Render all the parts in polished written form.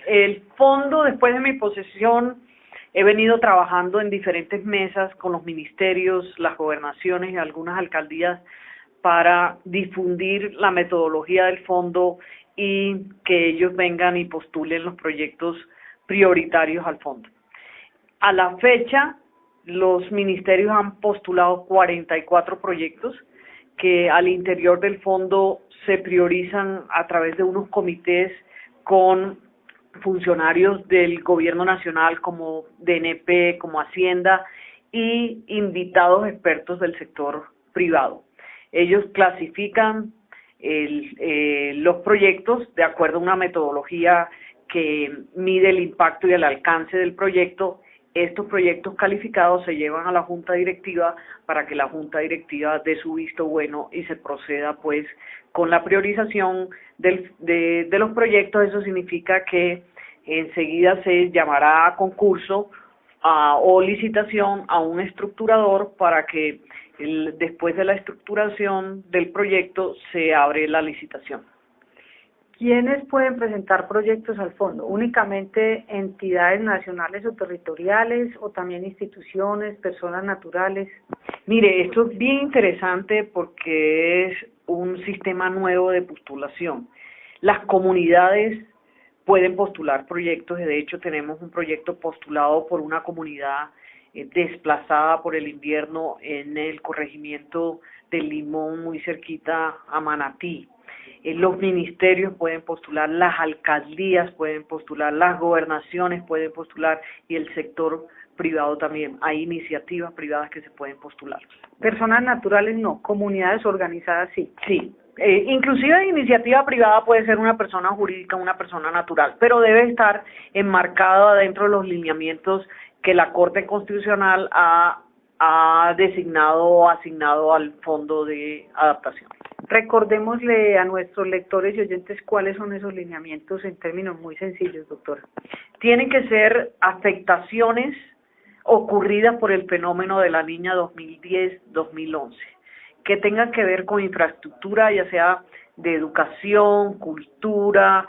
el fondo, después de mi posesión, he venido trabajando en diferentes mesas con los ministerios, las gobernaciones y algunas alcaldías para difundir la metodología del fondo y que ellos vengan y postulen los proyectos prioritarios al fondo. A la fecha, los ministerios han postulado 44 proyectos que al interior del fondo se priorizan a través de unos comités con funcionarios del gobierno nacional como DNP, como Hacienda y invitados expertos del sector privado. Ellos clasifican los proyectos de acuerdo a una metodología que mide el impacto y el alcance del proyecto. Estos proyectos calificados se llevan a la Junta Directiva para que la Junta Directiva dé su visto bueno y se proceda pues con la priorización de los proyectos. Eso significa que enseguida se llamará a concurso o licitación a un estructurador para que después de la estructuración del proyecto se abre la licitación. ¿Quiénes pueden presentar proyectos al fondo? ¿Únicamente entidades nacionales o territoriales o también instituciones, personas naturales? Mire, esto es bien interesante porque es un sistema nuevo de postulación. Las comunidades pueden postular proyectos, de hecho tenemos un proyecto postulado por una comunidad desplazada por el invierno en el corregimiento del Limón, muy cerquita a Manatí. Los ministerios pueden postular, las alcaldías pueden postular, las gobernaciones pueden postular y el sector privado también. Hay iniciativas privadas que se pueden postular. Personas naturales no, comunidades organizadas sí. Sí, inclusive iniciativa privada puede ser una persona jurídica, una persona natural, pero debe estar enmarcada dentro de los lineamientos que la Corte Constitucional ha designado o asignado al Fondo de Adaptación. Recordémosle a nuestros lectores y oyentes cuáles son esos lineamientos en términos muy sencillos, doctora. Tienen que ser afectaciones ocurridas por el fenómeno de la Niña 2010-2011, que tengan que ver con infraestructura, ya sea de educación, cultura,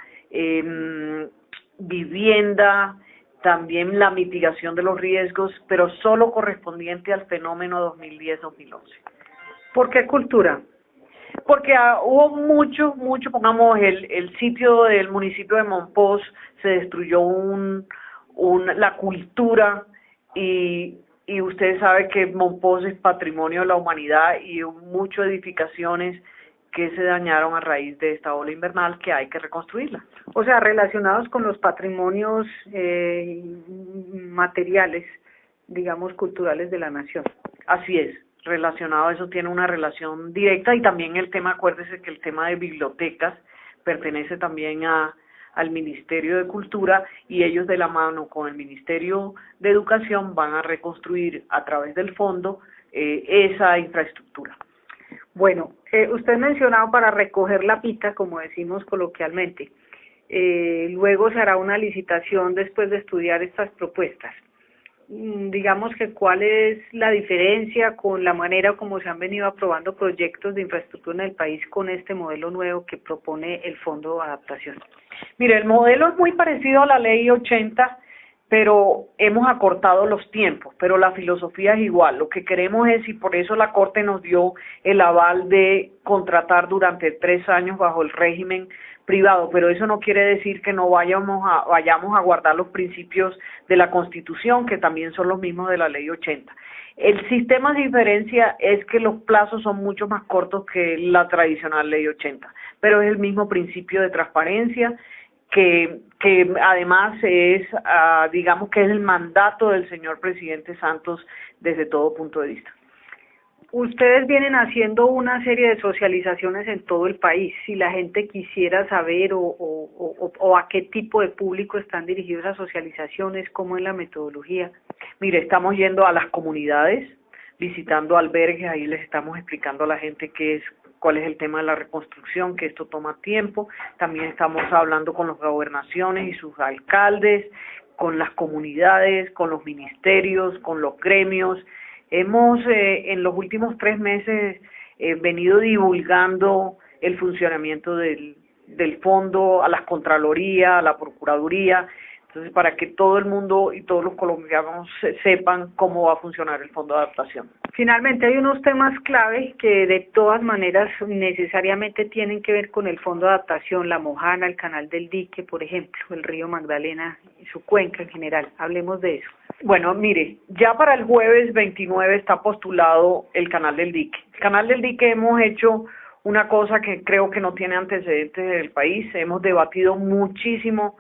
vivienda, también la mitigación de los riesgos, pero solo correspondiente al fenómeno 2010-2011. ¿Por qué cultura? Porque hubo mucho, pongamos, el sitio del municipio de Mompox, se destruyó la cultura y usted sabe que Mompox es patrimonio de la humanidad y hubo muchas edificaciones que se dañaron a raíz de esta ola invernal que hay que reconstruirla. O sea, relacionados con los patrimonios materiales, digamos, culturales de la nación. Así es. Relacionado, eso tiene una relación directa y también el tema, acuérdese que el tema de bibliotecas pertenece también al Ministerio de Cultura y ellos de la mano con el Ministerio de Educación van a reconstruir a través del fondo esa infraestructura. Bueno, usted mencionaba para recoger la pita, como decimos coloquialmente, luego se hará una licitación después de estudiar estas propuestas. Digamos que cuál es la diferencia con la manera como se han venido aprobando proyectos de infraestructura en el país con este modelo nuevo que propone el Fondo de Adaptación. Mire, el modelo es muy parecido a la Ley 80, pero hemos acortado los tiempos, pero la filosofía es igual. Lo que queremos es, y por eso la Corte nos dio el aval de contratar durante 3 años bajo el régimen privado, pero eso no quiere decir que no vayamos a guardar los principios de la Constitución, que también son los mismos de la Ley 80. El sistema de diferencia es que los plazos son mucho más cortos que la tradicional Ley 80, pero es el mismo principio de transparencia, que además es, digamos que es el mandato del señor presidente Santos desde todo punto de vista. Ustedes vienen haciendo una serie de socializaciones en todo el país. Si la gente quisiera saber o a qué tipo de público están dirigidas esas socializaciones, cómo es la metodología. Mire, estamos yendo a las comunidades, visitando albergues, ahí les estamos explicando a la gente cuál es el tema de la reconstrucción, que esto toma tiempo. También estamos hablando con las gobernaciones y sus alcaldes, con las comunidades, con los ministerios, con los gremios. Hemos en los últimos 3 meses venido divulgando el funcionamiento del del fondo a las Contralorías, a la Procuraduría. Entonces, para que todo el mundo y todos los colombianos sepan cómo va a funcionar el Fondo de Adaptación. Finalmente, hay unos temas clave que de todas maneras necesariamente tienen que ver con el Fondo de Adaptación, la Mojana, el Canal del Dique, por ejemplo, el río Magdalena y su cuenca en general. Hablemos de eso. Bueno, mire, ya para el jueves 29 está postulado el Canal del Dique. El Canal del Dique hemos hecho una cosa que creo que no tiene antecedentes en el país. Hemos debatido muchísimo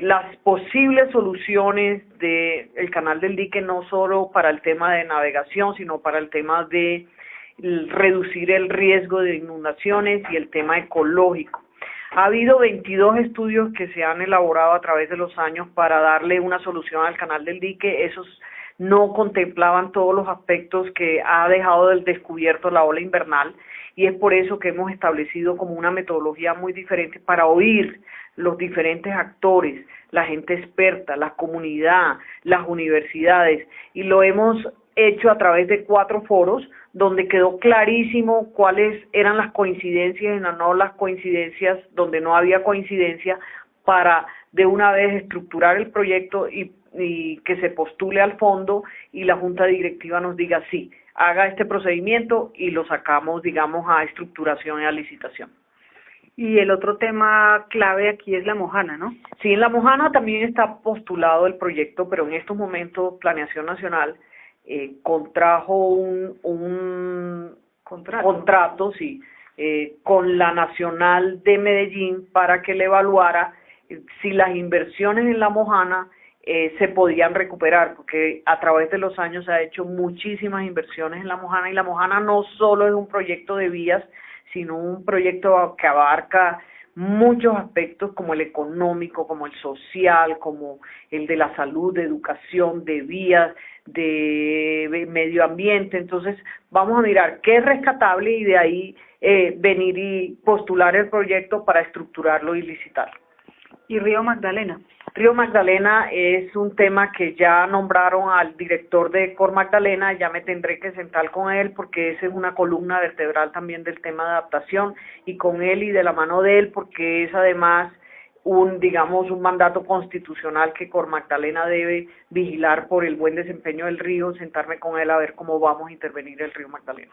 las posibles soluciones del Canal del Dique, no solo para el tema de navegación, sino para el tema de reducir el riesgo de inundaciones y el tema ecológico. Ha habido 22 estudios que se han elaborado a través de los años para darle una solución al Canal del Dique. Esos no contemplaban todos los aspectos que ha dejado del descubierto la ola invernal, y es por eso que hemos establecido como una metodología muy diferente para oír los diferentes actores, la gente experta, la comunidad, las universidades, y lo hemos hecho a través de 4 foros donde quedó clarísimo cuáles eran las coincidencias y no las coincidencias, donde no había coincidencia, para de una vez estructurar el proyecto y que se postule al fondo y la junta directiva nos diga sí, haga este procedimiento y lo sacamos, digamos, a estructuración y a licitación. Y el otro tema clave aquí es la Mojana, ¿no? Sí, en la Mojana también está postulado el proyecto, pero en estos momentos Planeación Nacional contrajo un contrato sí, con la Nacional de Medellín para que le evaluara si las inversiones en la Mojana se podían recuperar, porque a través de los años se ha hecho muchísimas inversiones en la Mojana, y la Mojana no solo es un proyecto de vías, sino un proyecto que abarca muchos aspectos, como el económico, como el social, como el de la salud, de educación, de vías, de medio ambiente. Entonces vamos a mirar qué es rescatable y de ahí venir y postular el proyecto para estructurarlo y licitarlo. ¿Y Río Magdalena? Río Magdalena es un tema que ya nombraron al director de Cor Magdalena, ya me tendré que sentar con él porque esa es una columna vertebral también del tema de adaptación, y con él y de la mano de él, porque es además un mandato constitucional que Cor Magdalena debe vigilar por el buen desempeño del río, sentarme con él a ver cómo vamos a intervenir el Río Magdalena.